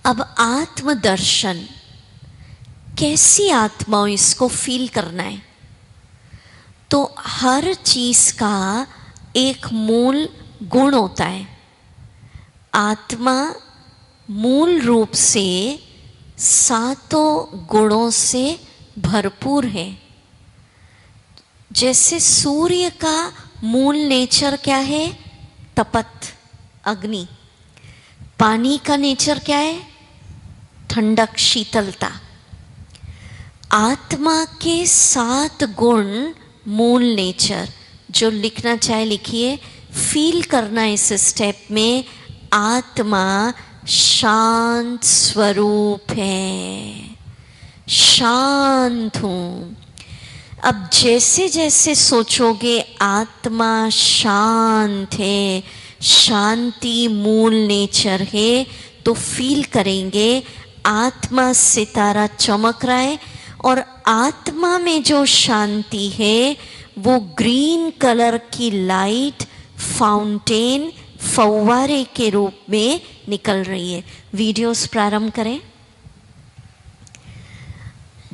अब आत्मदर्शन, कैसी आत्माओं, इसको फील करना है। तो हर चीज का एक मूल गुण होता है। आत्मा मूल रूप से सातों गुणों से भरपूर है। जैसे सूर्य का मूल नेचर क्या है? तपत, अग्नि। पानी का नेचर क्या है? ठंडक, शीतलता। आत्मा के 7 गुण मूल नेचर, जो लिखना चाहे लिखिए। फील करना इस स्टेप में, आत्मा शांत स्वरूप है, शांत हूं। अब जैसे जैसे सोचोगे आत्मा शांत है, शांति मूल नेचर है, तो फील करेंगे आत्मा सितारा चमक रहा है। और आत्मा में जो शांति है वो ग्रीन कलर की लाइट फाउंटेन, फव्वारे के रूप में निकल रही है। वीडियोस प्रारंभ करें।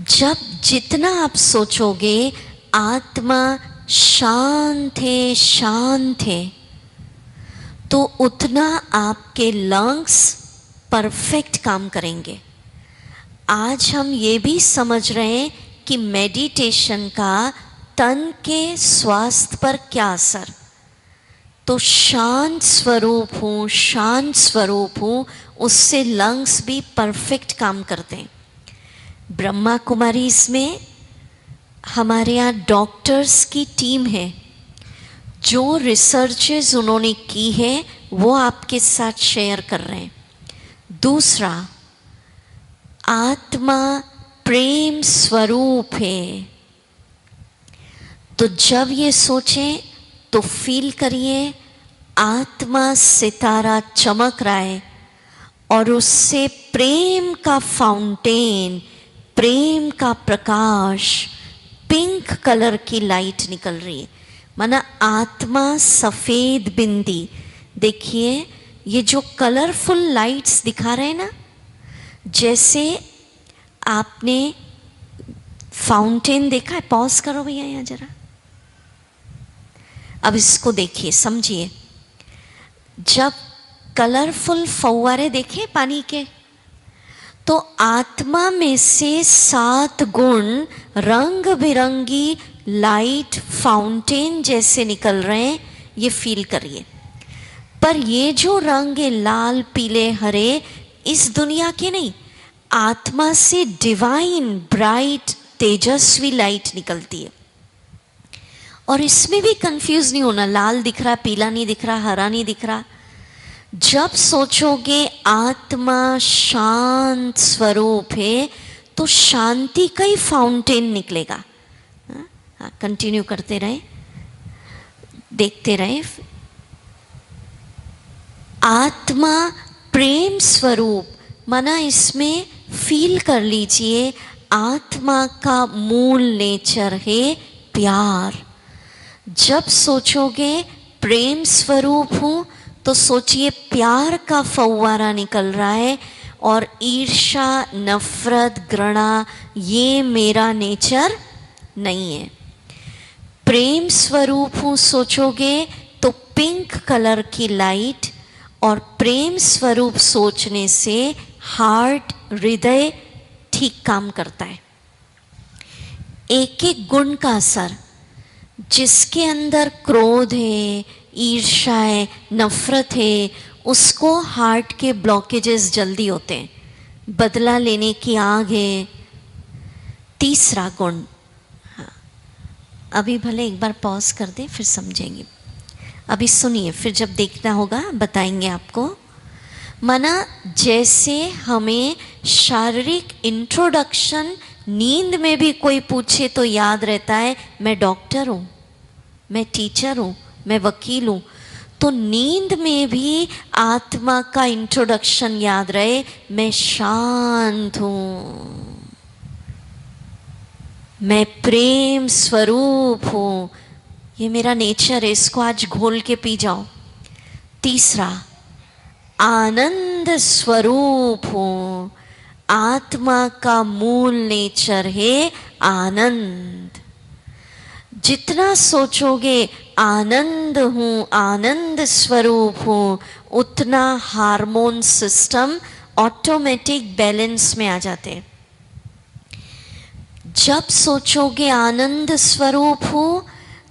जब जितना आप सोचोगे आत्मा शांत है, शांत है, तो उतना आपके लंग्स परफेक्ट काम करेंगे। आज हम ये भी समझ रहे हैं कि मेडिटेशन का तन के स्वास्थ्य पर क्या असर। तो शांत स्वरूप हूँ, शांत स्वरूप हूँ, उससे लंग्स भी परफेक्ट काम करते हैं। ब्रह्मा कुमारीज में हमारे यहाँ डॉक्टर्स की टीम है, जो रिसर्चेस उन्होंने की है वो आपके साथ शेयर कर रहे हैं। दूसरा, आत्मा प्रेम स्वरूप है। तो जब ये सोचें तो फील करिए आत्मा सितारा चमक रहा है और उससे प्रेम का फाउंटेन, प्रेम का प्रकाश, पिंक कलर की लाइट निकल रही है। माना आत्मा सफेद बिंदी। देखिए ये जो कलरफुल लाइट्स दिखा रहे हैं ना, जैसे आपने फाउंटेन देखा है। पॉज करो भैया यहाँ जरा। अब इसको देखिए, समझिए। जब कलरफुल फव्वारे देखे पानी के, तो आत्मा में से 7 गुण रंग बिरंगी लाइट फाउंटेन जैसे निकल रहे हैं, ये फील करिए। पर ये जो रंग है लाल, पीले, हरे, इस दुनिया के नहीं, आत्मा से डिवाइन ब्राइट तेजस्वी लाइट निकलती है। और इसमें भी कंफ्यूज नहीं होना, लाल दिख रहा, पीला नहीं दिख रहा, हरा नहीं दिख रहा। जब सोचोगे आत्मा शांत स्वरूप है, तो शांति का ही फाउंटेन निकलेगा। कंटिन्यू करते रहे, देखते रहे। आत्मा प्रेम स्वरूप, माना इसमें फील कर लीजिए आत्मा का मूल नेचर है प्यार। जब सोचोगे प्रेम स्वरूप हूँ, तो सोचिए प्यार का फव्वारा निकल रहा है, और ईर्ष्या, नफरत, घृणा, ये मेरा नेचर नहीं है। प्रेम स्वरूप हूँ सोचोगे तो पिंक कलर की लाइट, और प्रेम स्वरूप सोचने से हार्ट, हृदय ठीक काम करता है। एक एक गुण का असर, जिसके अंदर क्रोध है, ईर्ष्या है, नफरत है, उसको हार्ट के ब्लॉकेजेस जल्दी होते हैं, बदला लेने की आग है। तीसरा गुण, हाँ, अभी भले एक बार पॉज कर दे, फिर समझेंगे। अभी सुनिए, फिर जब देखना होगा बताएंगे आपको। माना जैसे हमें शारीरिक इंट्रोडक्शन नींद में भी कोई पूछे तो याद रहता है, मैं डॉक्टर हूँ, मैं टीचर हूँ, मैं वकील हूँ। तो नींद में भी आत्मा का इंट्रोडक्शन याद रहे, मैं शांत हूँ, मैं प्रेम स्वरूप हूँ, ये मेरा नेचर है, इसको आज घोल के पी जाओ। तीसरा, आनंद स्वरूप हूँ। आत्मा का मूल नेचर है आनंद। जितना सोचोगे आनंद हूँ, आनंद स्वरूप हूँ, उतना हार्मोन सिस्टम ऑटोमेटिक बैलेंस में आ जाते हैं। जब सोचोगे आनंद स्वरूप हूँ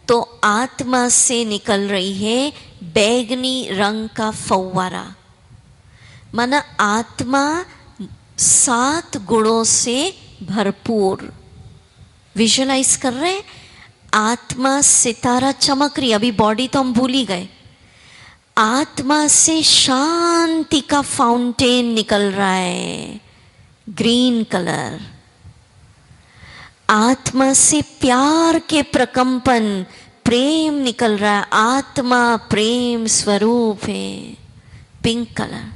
तो आत्मा से निकल रही है बैगनी रंग का फव्वारा। माना आत्मा 7 गुणों से भरपूर। विजुअलाइज कर रहे हैं, आत्मा सितारा चमक रही। अभी बॉडी तो हम भूल ही गए। आत्मा से शांति का फाउंटेन निकल रहा है, ग्रीन कलर। आत्मा से प्यार के प्रकंपन, प्रेम निकल रहा है। आत्मा प्रेम स्वरूप है, पिंक कलर।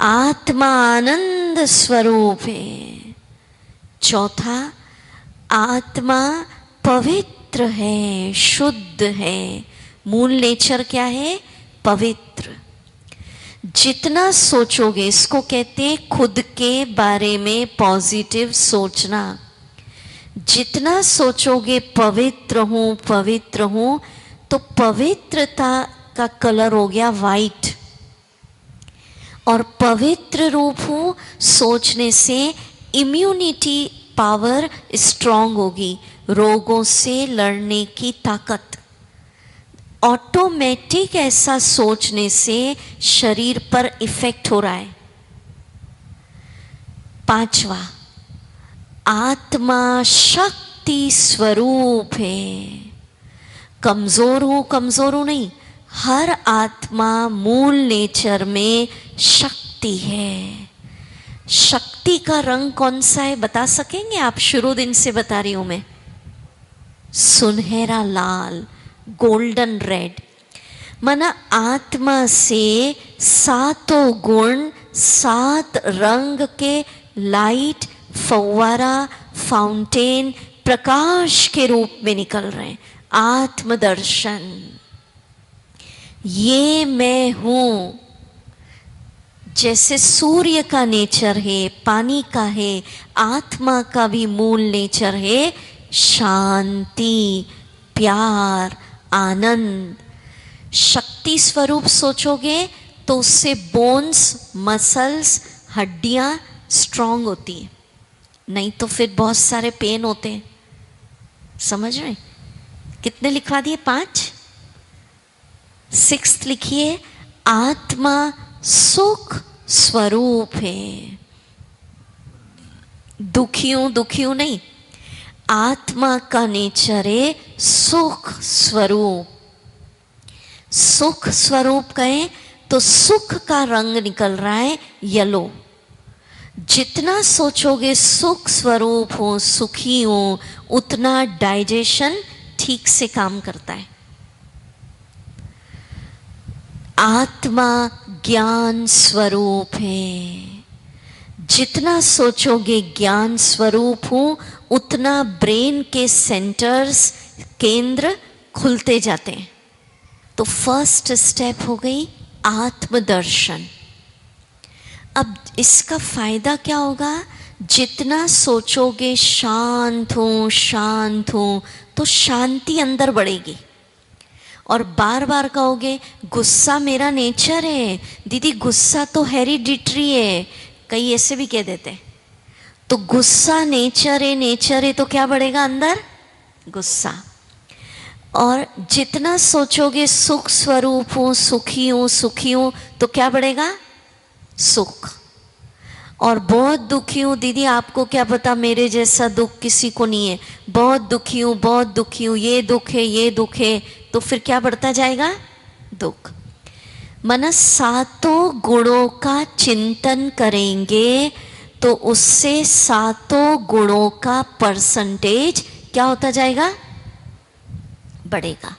आत्मा आनंद स्वरूप है। चौथा, आत्मा पवित्र है, शुद्ध है। मूल नेचर क्या है? पवित्र। जितना सोचोगे, इसको कहते हैं खुद के बारे में पॉजिटिव सोचना। जितना सोचोगे पवित्र हूँ, पवित्र हूँ, तो पवित्रता का कलर हो गया वाइट। और पवित्र रूप हूँ सोचने से इम्यूनिटी पावर स्ट्रांग होगी, रोगों से लड़ने की ताकत। ऑटोमेटिक ऐसा सोचने से शरीर पर इफेक्ट हो रहा है। पांचवा, आत्मा शक्ति स्वरूप है। कमजोर हूं नहीं, हर आत्मा मूल नेचर में शक्ति है। शक्ति का रंग कौन सा है बता सकेंगे आप? शुरू दिन से बता रही हूं मैं। सुनहरा लाल, गोल्डन रेड। माना आत्मा से 7 गुण, 7 रंग के लाइट, फव्वारा, फाउंटेन, प्रकाश के रूप में निकल रहे हैं। आत्मदर्शन, ये मैं हूं। जैसे सूर्य का नेचर है, पानी का है, आत्मा का भी मूल नेचर है शांति, प्यार, आनंद। शक्ति स्वरूप सोचोगे तो उससे बोन्स, मसल्स, हड्डियां स्ट्रांग होती है, नहीं तो फिर बहुत सारे पेन होते हैं। समझ रहे? कितने लिखवा दिए? 5। 6th लिखिए, आत्मा सुख स्वरूप है। दुखी हूं नहीं, आत्मा का नेचर है सुख स्वरूप। सुख स्वरूप कहें तो सुख का रंग निकल रहा है येलो। जितना सोचोगे सुख स्वरूप हो, सुखी हो, उतना डाइजेशन ठीक से काम करता है। आत्मा ज्ञान स्वरूप है। जितना सोचोगे ज्ञान स्वरूप हूं, उतना ब्रेन के सेंटर्स, केंद्र खुलते जाते हैं। तो फर्स्ट स्टेप हो गई आत्मदर्शन। अब इसका फायदा क्या होगा? जितना सोचोगे शांत हूं, तो शांति अंदर बढ़ेगी। और बार बार कहोगे गुस्सा मेरा नेचर है, दीदी गुस्सा तो हेरिडिटरी है, कई ऐसे भी कह देते हैं। तो गुस्सा नेचर है तो क्या बढ़ेगा अंदर? गुस्सा। और जितना सोचोगे सुख स्वरूप हूँ, सुखी हूँ, तो क्या बढ़ेगा? सुख। और बहुत दुखी हूँ दीदी, आपको क्या पता मेरे जैसा दुख किसी को नहीं है, बहुत दुखी हूँ, ये दुख है, तो फिर क्या बढ़ता जाएगा? दुख। मन 7 गुणों का चिंतन करेंगे तो उससे 7 गुणों का परसेंटेज क्या होता जाएगा? बढ़ेगा।